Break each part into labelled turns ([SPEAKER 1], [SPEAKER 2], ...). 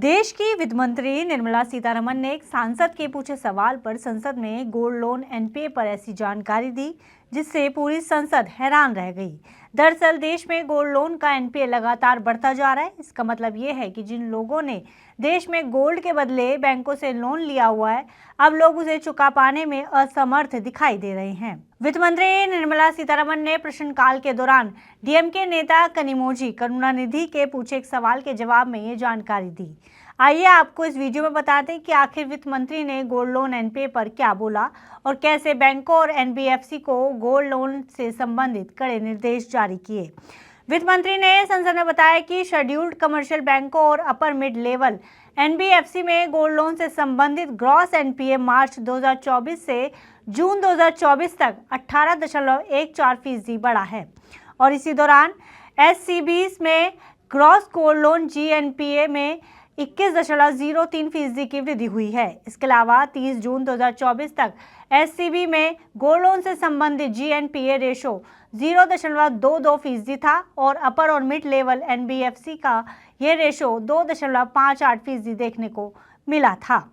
[SPEAKER 1] देश की वित्त मंत्री निर्मला सीतारमण ने एक सांसद के पूछे सवाल पर संसद में गोल्ड लोन एनपीए पर ऐसी जानकारी दी जिससे पूरी संसद हैरान रह गई। दरअसल देश में गोल्ड लोन का एनपीए लगातार बढ़ता जा रहा है। इसका मतलब ये है कि जिन लोगों ने देश में गोल्ड के बदले बैंकों से लोन लिया हुआ है, अब लोग उसे चुका पाने में असमर्थ दिखाई दे रहे हैं। वित्त मंत्री निर्मला सीतारमण ने प्रश्नकाल के दौरान डीएमके नेता कनिमोझी करुणानिधि के पूछे एक सवाल के जवाब में ये जानकारी दी। आइए आपको इस वीडियो में बताते हैं कि आखिर वित्त मंत्री ने गोल्ड लोन एनपीए पर क्या बोला और कैसे बैंकों और एनबीएफसी को गोल्ड लोन से संबंधित कड़े निर्देश जारी किए। वित्त मंत्री ने संसद में बताया कि शेड्यूल्ड कमर्शियल बैंकों और अपर मिड लेवल एनबीएफसी में गोल्ड लोन से संबंधित ग्रॉस एनपीए मार्च 2024 से जून 2024 तक 18.14% बढ़ा है और इसी दौरान एससीबीज में ग्रॉस गोल्ड लोन जीएनपीए में 21.03% की वृद्धि हुई है। इसके अलावा 30 जून 2024 तक एससीबी में गोल्ड लोन से संबंधित जीएनपीए रेशो 0.22% था और अपर और मिड लेवल एनबीएफसी का यह रेशो 2.58% देखने को मिला था।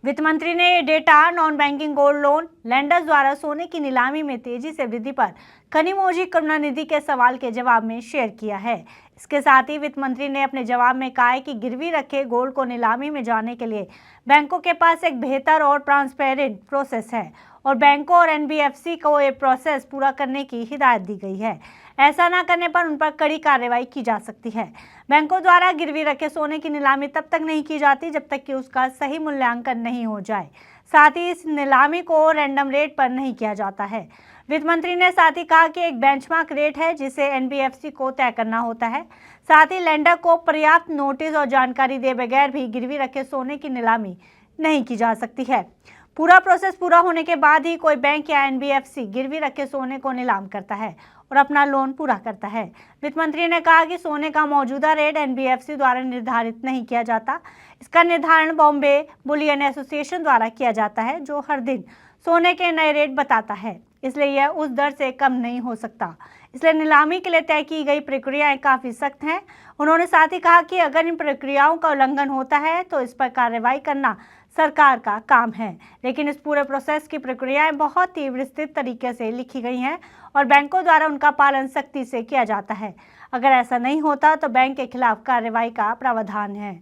[SPEAKER 1] वित्त मंत्री ने ये data non banking gold loan landers द्वारा सोने की नीलामी में तेजी से वृद्धि पर कनिमोझी करुणानिधि के सवाल के जवाब में शेयर किया है। इसके साथ ही वित्त मंत्री ने अपने जवाब में कहा है कि गिरवी रखे गोल्ड को नीलामी में जाने के लिए बैंकों के पास एक बेहतर और ट्रांसपेरेंट प्रोसेस है और बैंकों और एनबीएफसी को ये प्रोसेस पूरा करने की हिदायत दी गई है। ऐसा न करने पर उन पर कड़ी कार्रवाई की जा सकती है। बैंकों द्वारा गिरवी रखे सोने की नीलामी तब तक नहीं की जाती जब तक कि उसका सही मूल्यांकन नहीं हो जाए। साथ ही इस नीलामी को रैंडम रेट पर नहीं किया जाता है। वित्त मंत्री ने साथ ही कहा कि एक बेंचमार्क रेट है जिसे एनबीएफसी को तय करना होता है। साथ ही लेंडर को पर्याप्त नोटिस और जानकारी दिए बगैर भी गिरवी रखे सोने की नीलामी नहीं की जा सकती है। पूरा प्रोसेस पूरा होने के बाद ही कोई बैंक या एनबीएफसी गिरवी रखे सोने को नीलाम करता है और अपना लोन पूरा करता है। वित्त मंत्री ने कहा कि सोने का मौजूदा रेट एनबीएफसी द्वारा निर्धारित नहीं किया जाता। इसका निर्धारण बॉम्बे बुलियन एसोसिएशन द्वारा किया जाता है जो हर दिन सोने के नए रेट बताता है, इसलिए यह उस दर से कम नहीं हो सकता। इसलिए नीलामी के लिए तय की गई प्रक्रियाएं काफ़ी सख्त हैं। उन्होंने साथ ही कहा कि अगर इन प्रक्रियाओं का उल्लंघन होता है तो इस पर कार्रवाई करना सरकार का काम है। लेकिन इस पूरे प्रोसेस की प्रक्रियाएं बहुत ही विस्तृत तरीके से लिखी गई हैं और बैंकों द्वारा उनका पालन सख्ती से किया जाता है। अगर ऐसा नहीं होता तो बैंक के खिलाफ कार्रवाई का प्रावधान है।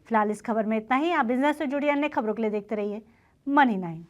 [SPEAKER 1] फिलहाल इस खबर में इतना ही। आप बिजनेस से जुड़ी अन्य खबरों के लिए देखते रहिए मनी 9।